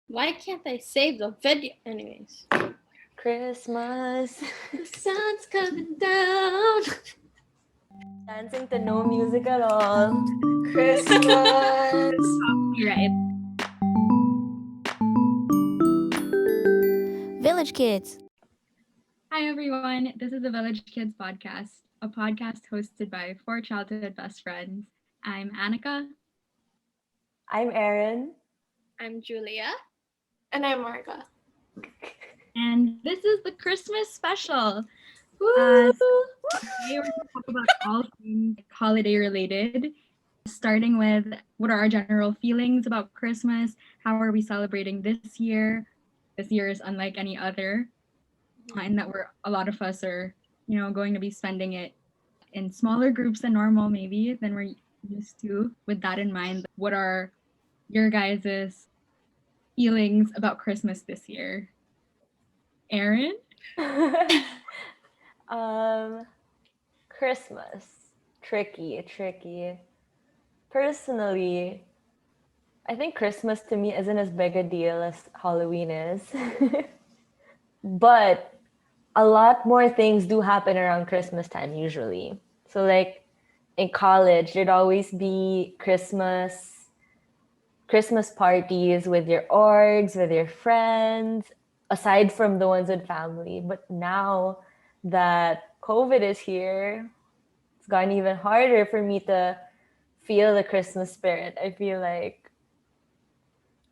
Why can't I save the video? Anyways. Christmas. The sun's coming down. Dancing to no music at all. Christmas. Right. Village Kids. Hi, everyone. This is the Village Kids podcast, a podcast hosted by four childhood best friends. I'm Annika. I'm Erin. I'm Julia. And I'm Marga. And this is the Christmas special. Woo! Today we're going to talk about all things holiday related, starting with what are our general feelings about Christmas? How are we celebrating this year? This year is unlike any other, and that a lot of us are, going to be spending it in smaller groups than normal, maybe than we're used to. With that in mind, what are your guys' feelings about Christmas this year? Erin? Christmas. Tricky. Personally, I think Christmas to me isn't as big a deal as Halloween is. But a lot more things do happen around Christmas time usually. So like in college, there'd always be Christmas parties with your orgs, with your friends, aside from the ones with family. But now that COVID is here, it's gotten even harder for me to feel the Christmas spirit. I feel like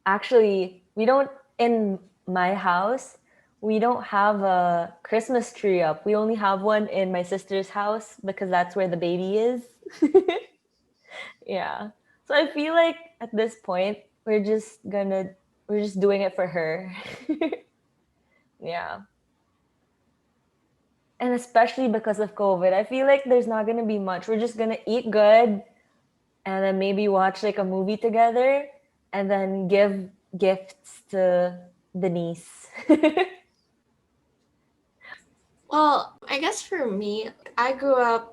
actually in my house, we don't have a Christmas tree up. We only have one in my sister's house because that's where the baby is. Yeah. So I feel like at this point, we're just doing it for her. Yeah. And especially because of COVID, I feel like there's not gonna be much. We're just gonna eat good and then maybe watch like a movie together and then give gifts to the niece. Well, I guess for me, I grew up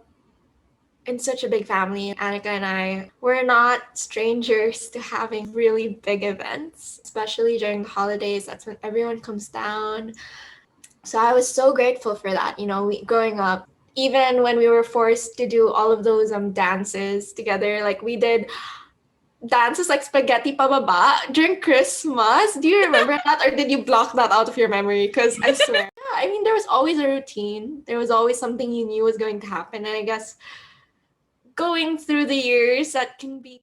in such a big family. Annika and I were not strangers to having really big events, especially during the holidays. That's when everyone comes down. So I was so grateful for that. Growing up, even when we were forced to do all of those dances together, like we did dances like spaghetti pababa during Christmas. Do you remember that, or did you block that out of your memory? Because I swear, yeah, I mean, there was always a routine. There was always something you knew was going to happen, and I guess going through the years, that can be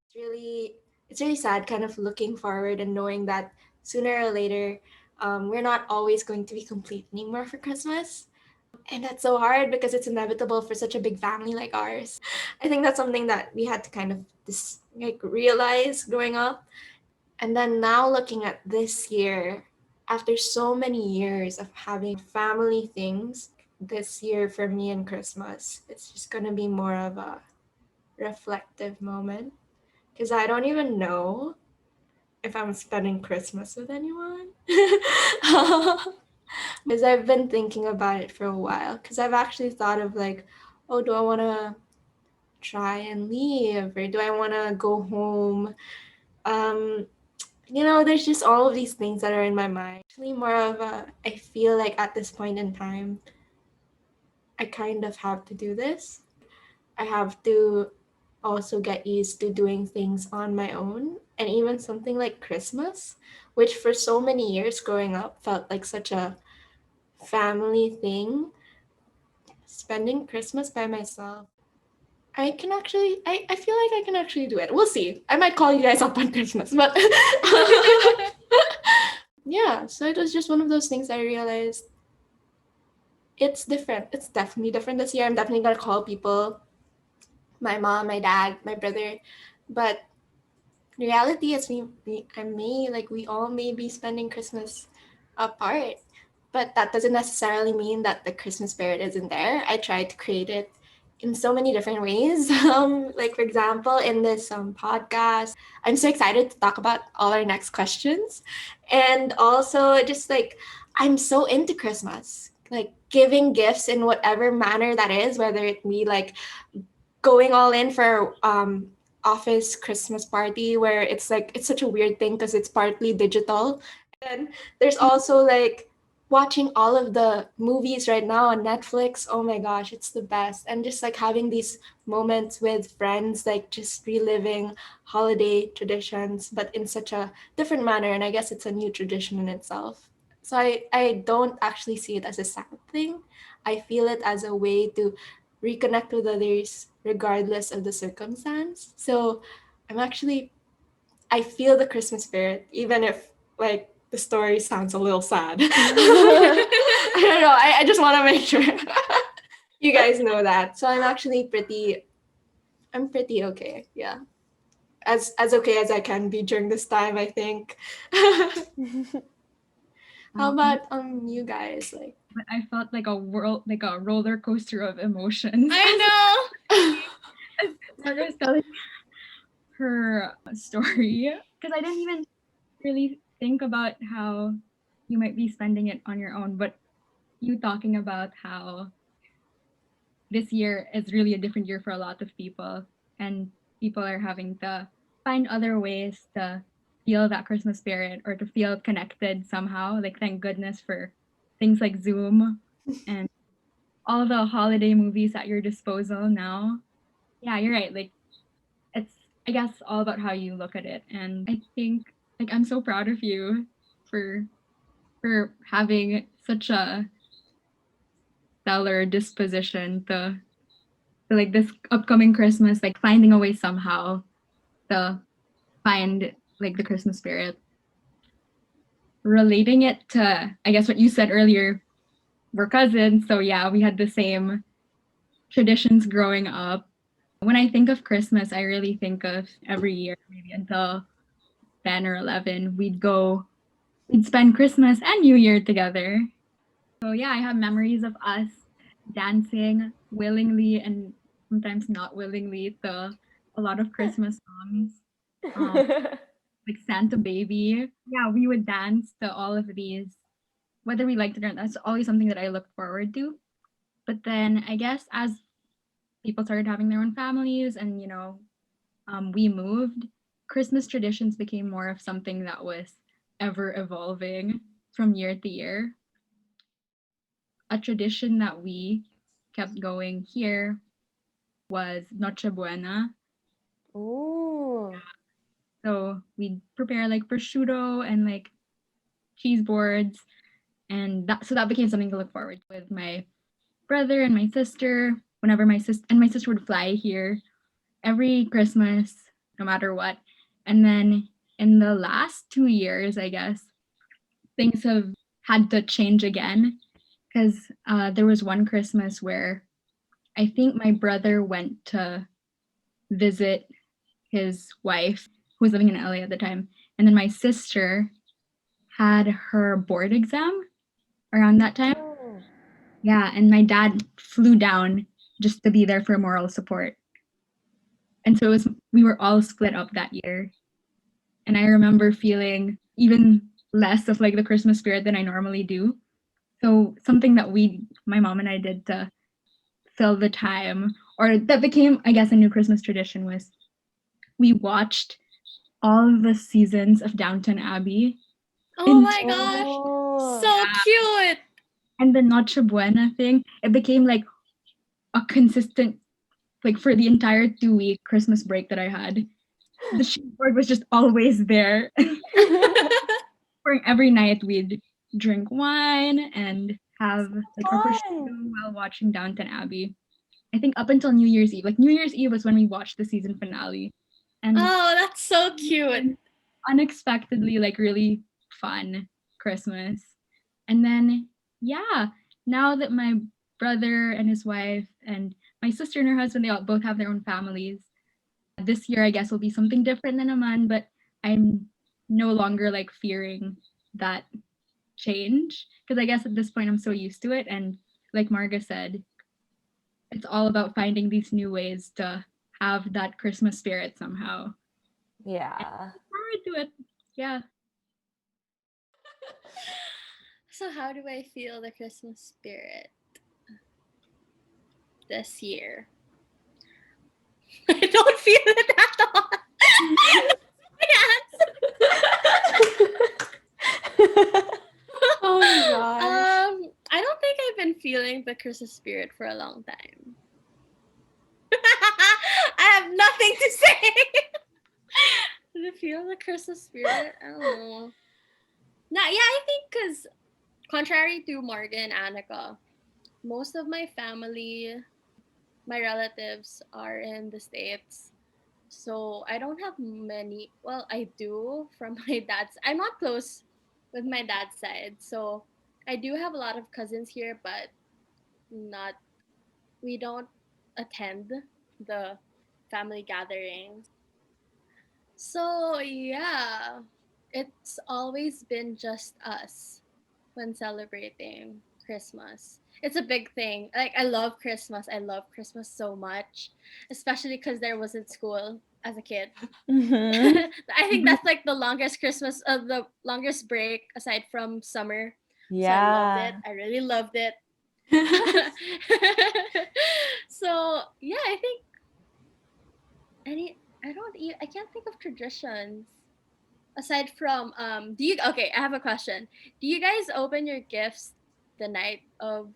it's really sad. Kind of looking forward and knowing that sooner or later, we're not always going to be complete anymore for Christmas. And that's so hard because it's inevitable for such a big family like ours. I think that's something that we had to kind of realize growing up. And then now looking at this year, after so many years of having family things, this year for me and Christmas, it's just gonna be more of a reflective moment. Because I don't even know if I'm spending Christmas with anyone. Because I've been thinking about it for a while. Because I've actually thought of like, oh, do I want to try and leave, or do I want to go home? There's just all of these things that are in my mind. Actually, more of I feel like at this point in time, I kind of have to do this. I have to also get used to doing things on my own. And even something like Christmas, which for so many years growing up felt like such a family thing, spending Christmas by myself, I can actually, I feel like I can actually do it. We'll see. I might call you guys up on Christmas, but yeah, so it was just one of those things I realized it's different. It's definitely different this year. I'm definitely going to call people, my mom, my dad, my brother, but reality is we all may be spending Christmas apart, but that doesn't necessarily mean that the Christmas spirit isn't there. I try to create it in so many different ways. Like for example, in this podcast, I'm so excited to talk about all our next questions, and also just like I'm so into Christmas, like giving gifts in whatever manner that is, whether it be like going all in for office Christmas party where it's like it's such a weird thing because it's partly digital And there's also like watching all of the movies right now on Netflix. Oh my gosh, it's the best. And just like having these moments with friends, like just reliving holiday traditions, but in such a different manner. And I guess it's a new tradition in itself. So I don't actually see it as a sad thing. I feel it as a way to reconnect with others regardless of the circumstance. So I'm actually I feel the Christmas spirit, even if like the story sounds a little sad. I don't know. I just want to make sure you guys know that. So I'm pretty okay. Yeah. As okay as I can be during this time, I think. How about you guys? Like But I felt like a roller coaster of emotions. I As Margaret was telling her story, because I didn't even really think about how you might be spending it on your own, but you talking about how this year is really a different year for a lot of people, and people are having to find other ways to feel that Christmas spirit or to feel connected somehow. Like, thank goodness for things like Zoom and all the holiday movies at your disposal now. Yeah, you're right. Like, it's, I guess, all about how you look at it. And I think, like, I'm so proud of you for having such a stellar disposition to like this upcoming Christmas, like finding a way somehow to find like the Christmas spirit. Relating it to, I guess, what you said earlier, we're cousins. So yeah, we had the same traditions growing up. When I think of Christmas, I really think of every year, maybe until 10 or 11, we'd spend Christmas and New Year together. So yeah, I have memories of us dancing willingly and sometimes not willingly to a lot of Christmas songs, like Santa Baby. Yeah, we would dance to all of these, whether we liked it or not. That's always something that I looked forward to. But then I guess as people started having their own families and, we moved, Christmas traditions became more of something that was ever evolving from year to year. A tradition that we kept going here was Noche Buena. Ooh. So we'd prepare like prosciutto and like cheese boards, and that became something to look forward to with my brother and my sister. Whenever my sister would fly here every Christmas, no matter what. And then in the last 2 years, I guess things have had to change again because there was one Christmas where I think my brother went to visit his wife, who was living in LA at the time. And then my sister had her board exam around that time. Oh. Yeah, and my dad flew down just to be there for moral support. And so we were all split up that year. And I remember feeling even less of like the Christmas spirit than I normally do. So something that my mom and I did to fill the time, or that became, I guess, a new Christmas tradition, was we watched all the seasons of Downton Abbey. Oh my gosh. Oh. So cute. And the Noche Buena thing, it became like a consistent, like for the entire 2-week Christmas break that I had. The board was just always there. For every night we'd drink wine and have like our prosciutto while watching Downton Abbey. I think up until New Year's Eve. Like New Year's Eve was when we watched the season finale. And Oh, that's so cute. unexpectedly like really fun Christmas. And then yeah, now that my brother and his wife and my sister and her husband, they all both have their own families. This year I guess will be something different than Aman, but I'm no longer like fearing that change because I guess at this point I'm so used to it. And like Marga said, it's all about finding these new ways to have that Christmas spirit somehow. Yeah. Forward to it. Yeah. So how do I feel the Christmas spirit this year? I don't feel it at all. Oh my gosh. I don't think I've been feeling the Christmas spirit for a long time. I have nothing to say. To feel the Christmas spirit, I don't know. I think because contrary to Morgan and Annika, most of my family, my relatives are in the States. So I don't have many. Well, I do from my dad's. I'm not close with my dad's side. So I do have a lot of cousins here, but not, we don't attend the family gatherings. So yeah, it's always been just us when celebrating Christmas. It's a big thing. Like I love Christmas. I love Christmas so much, especially because there wasn't school as a kid. Mhm. I think that's like the longest Christmas, the longest break aside from summer. So I loved it. Yeah. I really loved it. So yeah, I think I can't think of traditions aside from do you okay, I have a question. Do you guys open your gifts the night of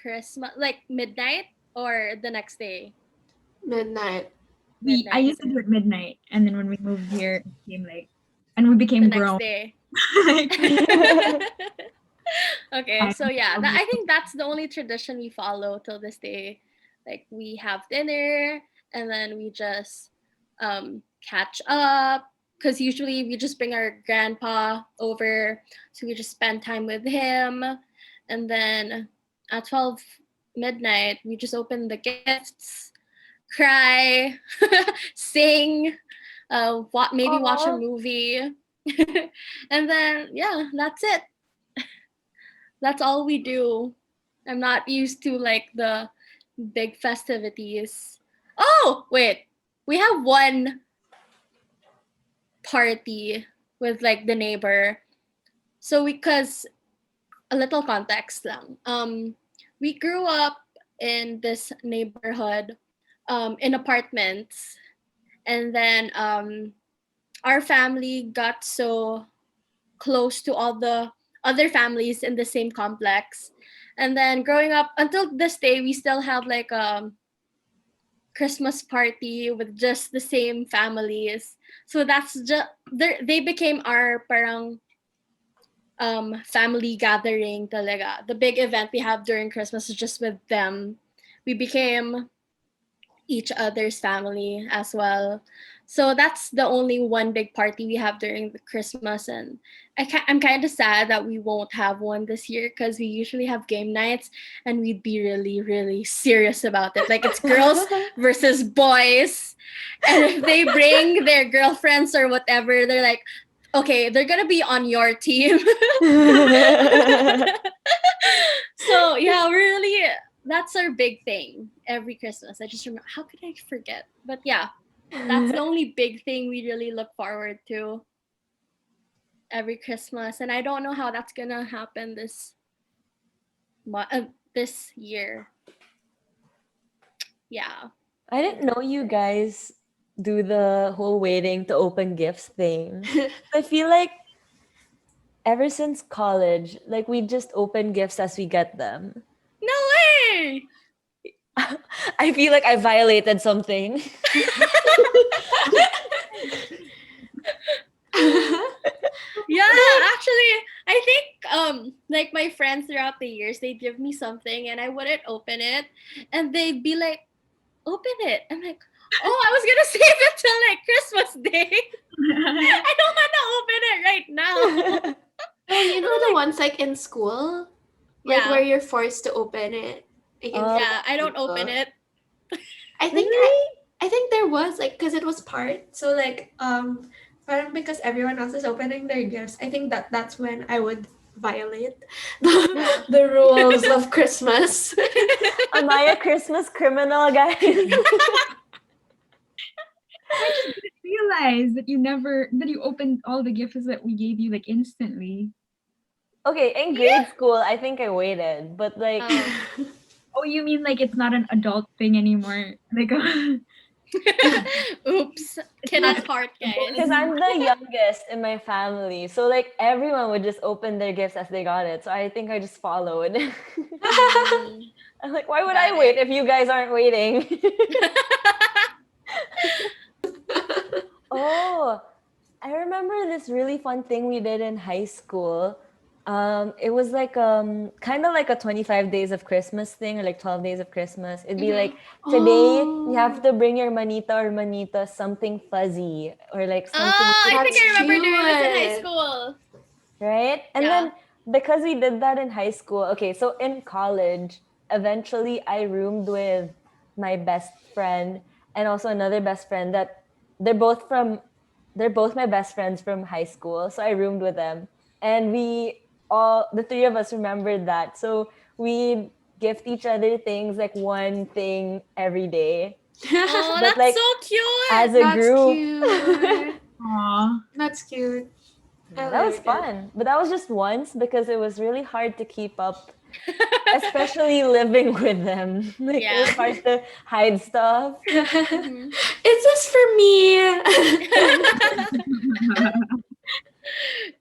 Christmas, like midnight, or the next day? Midnight. I Midnight used to too. do it midnight, and then when we moved here, it became like, and we The became next grown. day. Like, Okay, I so yeah, love I it. think that's the only tradition we follow till this day. Like we have dinner and then we just catch up because usually we just bring our grandpa over, so we just spend time with him, and then at 12 midnight we just open the gifts, cry, sing, maybe watch a Aw. movie, and then yeah, that's it. That's all we do. I'm not used to like the big festivities. Oh, wait. We have one party with like the neighbor. So because a little context lang. We grew up in this neighborhood in apartments, and then our family got so close to all the other families in the same complex. And then growing up until this day, we still have like a Christmas party with just the same families. So that's just they became our parang family gathering talaga. The big event we have during Christmas is just with them. We became each other's family as well. So that's the only one big party we have during the Christmas, and I'm kind of sad that we won't have one this year because we usually have game nights and we'd be really really serious about it. Like it's girls versus boys, and if they bring their girlfriends or whatever, they're like, okay, they're gonna be on your team. So yeah, we're really, that's our big thing every Christmas. I just remember, how could I forget? But yeah, that's the only big thing we really look forward to every Christmas, and I don't know how that's gonna happen this year. Yeah. I didn't know you guys do the whole waiting to open gifts thing. I feel like ever since college, like we just open gifts as we get them. No way. I feel like I violated something. Yeah, actually, I think like my friends throughout the years, they'd give me something and I wouldn't open it, and they'd be like, "Open it." I'm like, "Oh, I was gonna save it till like Christmas Day. I don't want to open it right now." Oh, you know the ones like in school? Like Yeah, where you're forced to open it against Oh, the yeah, I don't open backdrop. it. I think really? I think there was like because it was part. So like parang because everyone else is opening their gifts. I think that's when I would violate Yeah. the rules of Christmas. Am I a Christmas criminal, guys? I just didn't realize that you opened all the gifts that we gave you like instantly. Okay, in grade school, I think I waited, but like, Um, Oh, you mean like it's not an adult thing anymore? Like, Oops. Kiddo's heart, Because guys. I'm the youngest in my family. So like everyone would just open their gifts as they got it. So I think I just followed. Mm. I'm like, why would Got I wait it. if you guys aren't waiting? Oh, I remember this really fun thing we did in high school. It was like kind of like a 25 days of Christmas thing or like 12 days of Christmas. It'd be Mhm. like today you Oh, have to bring your manita or manita something fuzzy or like something Oh, I think that's I remember doing this in high cute. school. right? And Yeah. then because we did that in high school, okay, so in college, eventually I roomed with my best friend and also another best friend that they're both from they're both my best friends from high school. So I roomed with them. And we all the three of us remembered that. So we gift each other things like one thing every day. Oh, But that's like so cute. as a That's group. cute. Aw. That's cute. I That was like it. fun. But that was just once because it was really hard to keep up, especially living with them. Like it was Yeah. hard to hide stuff. Mhm. Is this for me?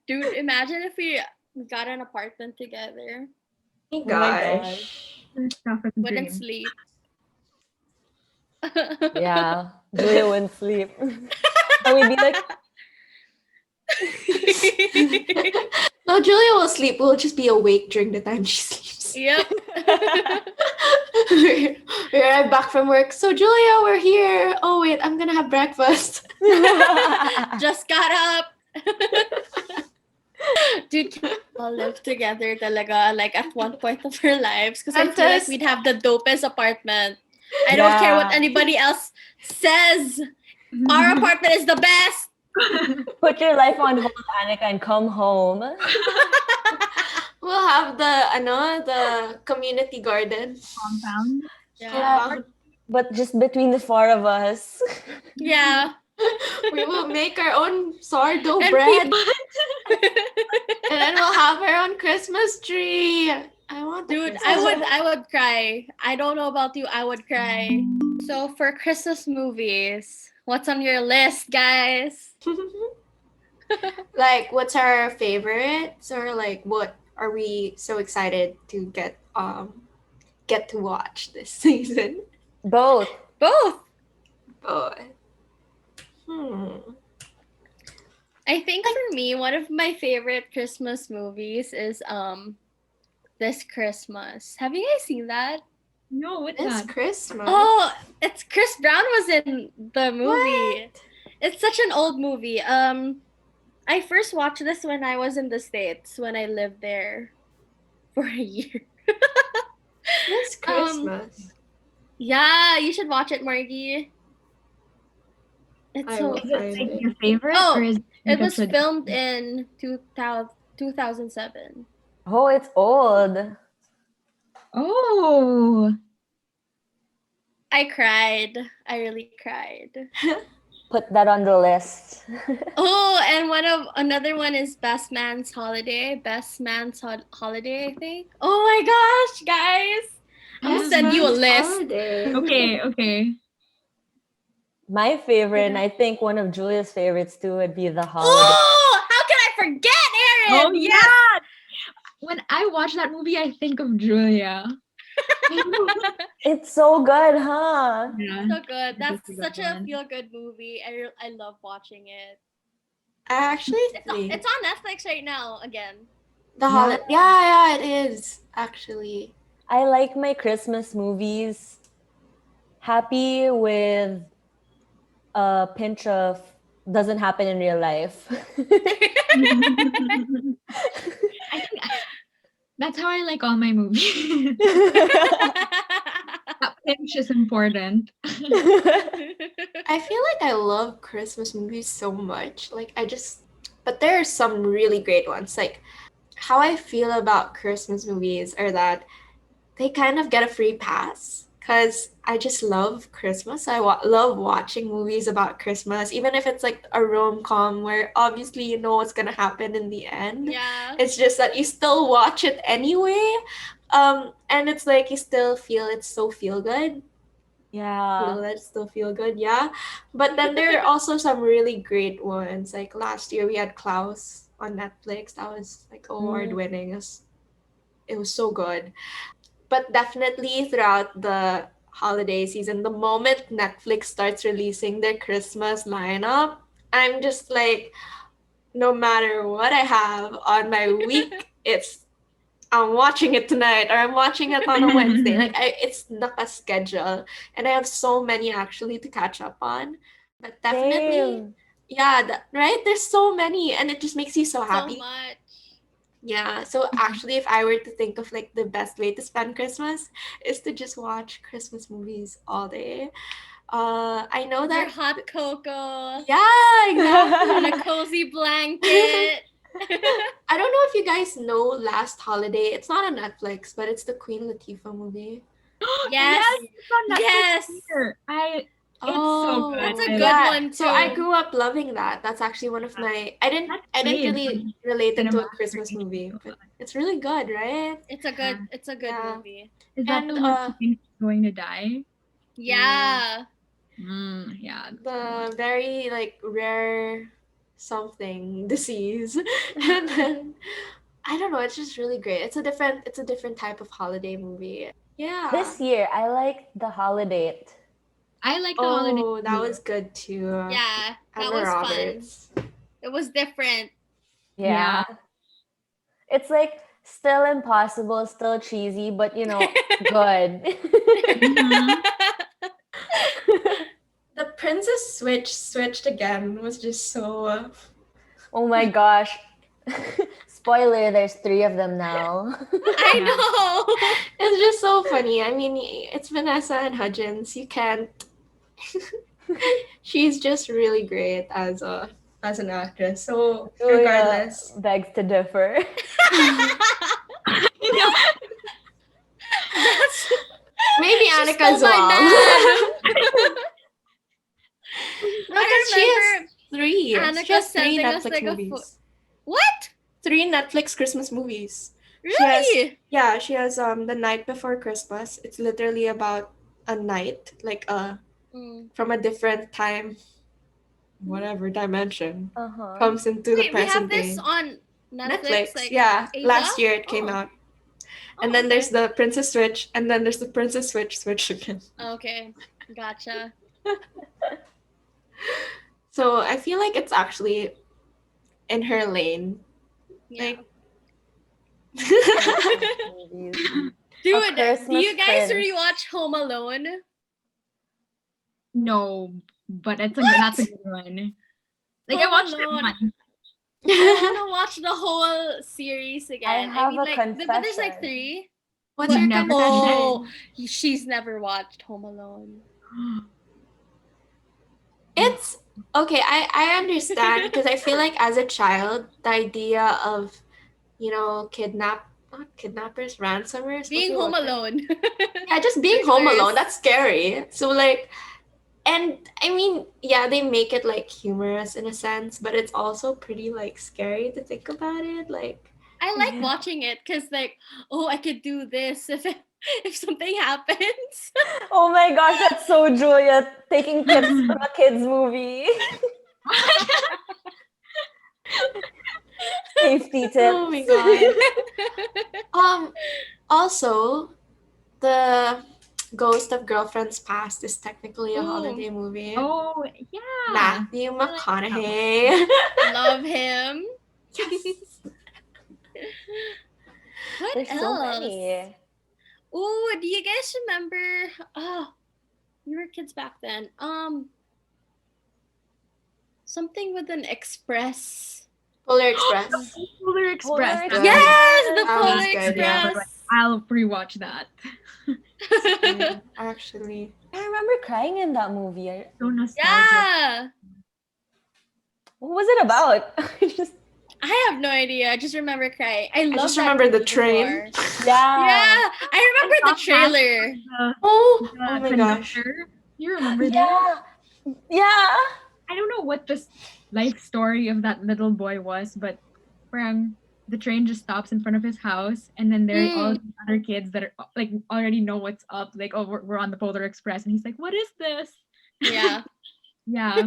Dude, imagine if we got an apartment together. Oh my Oh my gosh. Stuff is a Wouldn't dream. sleep. Yeah, Julia wouldn't sleep. And we'd be like, No, Julia will sleep. We'll just be awake during the time she sleeps. Yep. we're right back from work. So, Julia, we're here. Oh, wait, I'm gonna have breakfast. Just got up. Dude, can we all live together talaga, like at one point of our lives? Because I feel like Fantas- we'd have the dopest apartment. I don't care what Yeah. anybody else says. Our apartment is the best. Put your life on hold, Annika, and come home. We'll have the community garden. Compound. Yeah. But just between the four of us. Yeah. We will make our own sourdough And bread, people- and then we'll have our own Christmas tree. I want the Dude, Christmas I would cry. I don't know about you, I would cry. So for Christmas movies, what's on your list, guys? Like, what's our favorites, or like, what are we so excited to get to watch this season? Both. Both. Oh, hmm. I think for me, one of my favorite Christmas movies is This Christmas. Have you guys seen that? No, what's This that? Christmas. Oh, it's Chris Brown was in the movie. What? It's such an old movie. I first watched this when I was in the States, when I lived there for a year. This Christmas. Yeah, you should watch it, Margie. It's I so will Is it find like it. your favorite Oh, or is it like a was tradition? filmed in 2007. Oh, it's old. Oh, I cried. I really cried. Put that on the list. Oh, and another one is Best Man's Holiday. Best Man's Holiday, I think. Oh my gosh, guys! I'm gonna send you a list. Holiday. okay. My favorite, and I think one of Julia's favorites too, would be The Holiday. Oh, how can I forget, Erin? Oh yeah. When I watch that movie, I think of Julia. It's so good, huh? Yeah. So good. That's It's a good such a one. feel-good movie. I love watching it. I actually think It's on Netflix right now again. the holiday. Yeah, it is actually. I like my Christmas movies happy with a pinch of doesn't happen in real life. I think that's how I like all my movies. That pinch is important. I feel like I love Christmas movies so much. But there are some really great ones. Like, how I feel about Christmas movies are that they kind of get a free pass because I just love Christmas. I love watching movies about Christmas, even if it's like a rom-com where obviously you know what's gonna happen in the end. Yeah. It's just that you still watch it anyway. And it's like you still feel it's so feel good. Yeah. still feel good, yeah. But then there are also some really great ones. Like last year we had Klaus on Netflix. That was like award winning. It was so good. But definitely throughout the holiday season, the moment Netflix starts releasing their Christmas lineup, I'm just like, no matter what I have on my week, I'm watching it tonight or I'm watching it on a Wednesday. Like it's not a schedule, and I have so many actually to catch up on. But definitely, Same. yeah, right. There's so many, and it just makes you so So happy. much. Yeah. So actually, if I were to think of like the best way to spend Christmas, is to just watch Christmas movies all day. I know Your that. hot cocoa Yeah, and a exactly. cozy blanket. I don't know if you guys know Last Holiday. It's not on Netflix, but it's the Queen Latifah movie. Yes. Yes, it's on Netflix Yes. here. It's so Oh, good. That's a good yeah. one So I too. grew up loving that. That's actually one of my. I didn't played really on relate it to a cinema Christmas screen. movie, but it's really good, right? It's a good Yeah. movie. Is that And the one who thinks he's going to die? Yeah. Yeah. the very like rare something disease, and then I don't know. It's just really great. It's a different type of holiday movie. Yeah. This year, I like The Holiday. I like the holiday. Oh, that too. was good too. Yeah. That Emma was fun. Roberts. It was different. Yeah. It's like still impossible, still cheesy, but good. Mhm. The Princess switched again was just so. Oh my gosh. Spoiler, there's 3 of them now. I know. It's just so funny. I mean, it's Vanessa and Hudgens. You can't. She's just really great as an actress. So Julia regardless, begs to differ. That's maybe she Annika stole as my well. man. No, because she has three. Annika She has three sending us Netflix like movies. What? 3 Netflix Christmas movies. Really? She has The Night Before Christmas. It's literally about a night, like from a different time, whatever dimension, Uh-huh. comes into the Wait, we have present this day. on Netflix, Netflix, like yeah. Asia? Last year it came Oh. out. And then there's the Princess Switch, and then there's the Princess Switch again. Okay, gotcha. So I feel like it's actually in her lane. Yeah. Like Movies. Dude, do Christmas you guys Prince. rewatch Home Alone? No, but that's a good one. Like I Home watched it Alone. once. I want to watch the whole series again. have a but there's like confession. 3. What's your Never confession? Oh, she's never watched Home Alone. It's okay. I understand because I feel like as a child, the idea of not kidnappers, ransomers, Being Home Alone. Yeah, just being home Burglars. alone. That's scary. So like, and I mean, yeah, they make it like humorous in a sense, but it's also pretty like scary to think about it. Like, I like watching it because like, oh, I could do this if something happens. Oh my gosh, that's so Julia taking tips from a kids movie. Safety tips. oh my god. Also, the Ghost of Girlfriends Past is technically a Ooh. holiday movie. Oh yeah. Matthew I like that McConaughey. Love him. Yes. What There's else? so many. Ooh, do you guys remember? Oh, we were kids back then. Something with an express. Polar Express. Polar Express. Express. Yes, the That Polar was good, yeah. Express. I'll rewatch that. Actually. I remember crying in that movie. So nostalgic. Yeah. What was it about? I have no idea. I just remember crying. I love just that remember the movie train. before. Yeah. Yeah, I remember the trailer. Oh The my gosh. conductor. You remember that? Yeah. Yeah. I don't know what the life story of that little boy was, but parang the train just stops in front of his house, and then there's all Mm. these other kids that are like already know what's up. Like, oh, we're on the Polar Express, and he's like, "What is this?" Yeah. Yeah,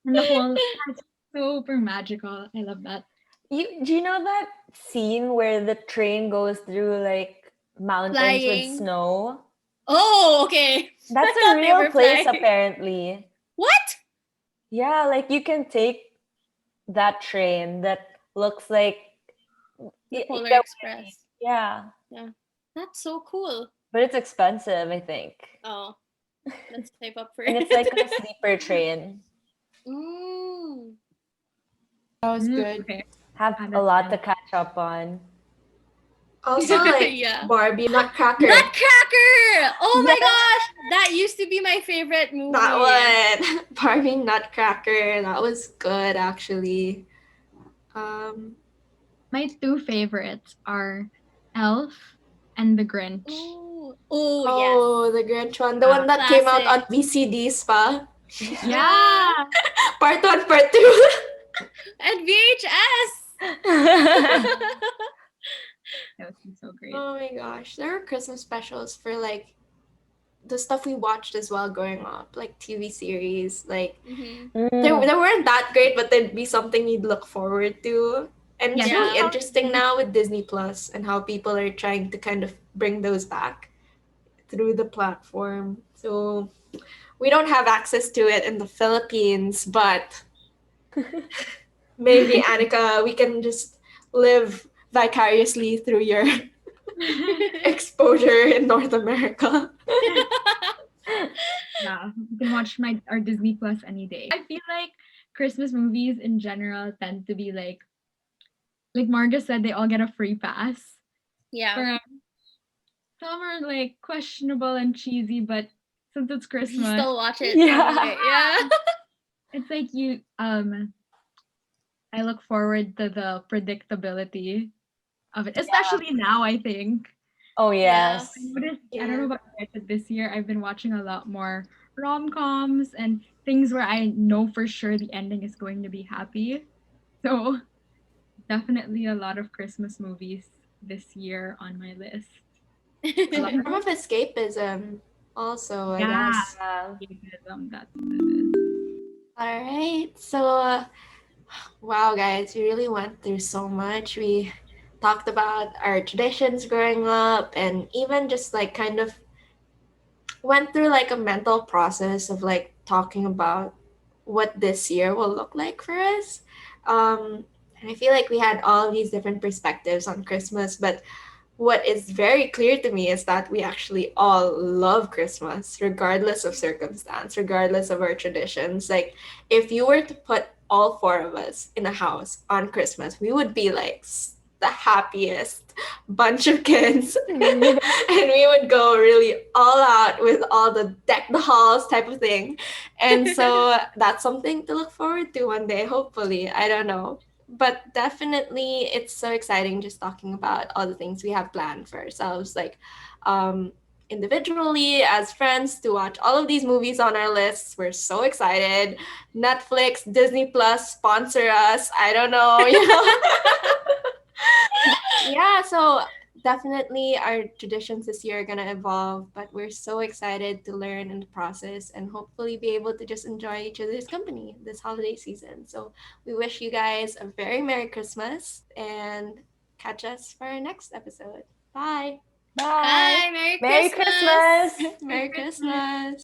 and the whole it's super magical. I love that. Do you know that scene where the train goes through like mountains with Flying. snow? Oh, okay. That's I a thought they real were place flying. apparently. What? Yeah, like you can take that train that looks like The you Polar get what I mean. Express. Yeah, Yeah. That's so cool. but it's expensive, I think. Oh, let's save up for And it. it's like a sleeper train. Mm. That was good. Okay. Have Ah, a that's lot to good. catch up on. Also, like Yeah. Barbie Nutcracker. Nutcracker! Oh my Yeah. gosh! That used to be my favorite movie. That one. Barbie Nutcracker. That was good actually. Um My two favorites are Elf and The Grinch. Oh, oh oh, yes. the Grinch one. The one that came out on Classic. VCDs pa. Yeah. Part 1, part 2. And VHS. That would be so great. Oh my gosh. There were Christmas specials for like the stuff we watched as well growing up, like TV series. Like Mhm. they Mm. weren't that great, but they'd be something you'd look forward to. And it's Yeah. really Yeah. interesting now with Disney Plus and how people are trying to kind of bring those back through the platform. So we don't have access to it in the Philippines, but maybe Annika, we can just live vicariously through your exposure in North America. Yeah, you can watch our Disney Plus any day. I feel like Christmas movies in general tend to be like Marga said, they all get a free pass. Yeah. But some are like questionable and cheesy, but since it's You Christmas, still watch it Yeah. anyway. Yeah. it's like I look forward to the predictability of it, especially now. I think Oh Yeah. yes. I noticed. I don't Yeah. know about you guys, but this year I've been watching a lot more rom-coms and things where I know for sure the ending is going to be happy. So definitely a lot of Christmas movies this year on my list. A lot Form of escapism, also, I Yeah. guess. Escapism, that's what it is. All right. So, wow, guys, we really went through so much. We talked about our traditions growing up and even just like kind of went through like a mental process of like talking about what this year will look like for us. And I feel like we had all these different perspectives on Christmas, but what is very clear to me is that we actually all love Christmas, regardless of circumstance, regardless of our traditions. Like, if you were to put all four of us in a house on Christmas, we would be like the happiest bunch of kids. And we would go really all out with all the deck the halls type of thing. And so that's something to look forward to one day, hopefully. I don't know, but definitely it's so exciting just talking about all the things we have planned for ourselves, like um individually as friends, to watch all of these movies on our lists. We're so excited. Netflix, Disney Plus, sponsor us. I don't know, you know. Yeah, so definitely our traditions this year are going to evolve, but we're so excited to learn in the process and hopefully be able to just enjoy each other's company this holiday season. So we wish you guys a very Merry Christmas and catch us for our next episode. Bye. Bye. Bye. Merry Merry Christmas. Christmas. Merry Christmas.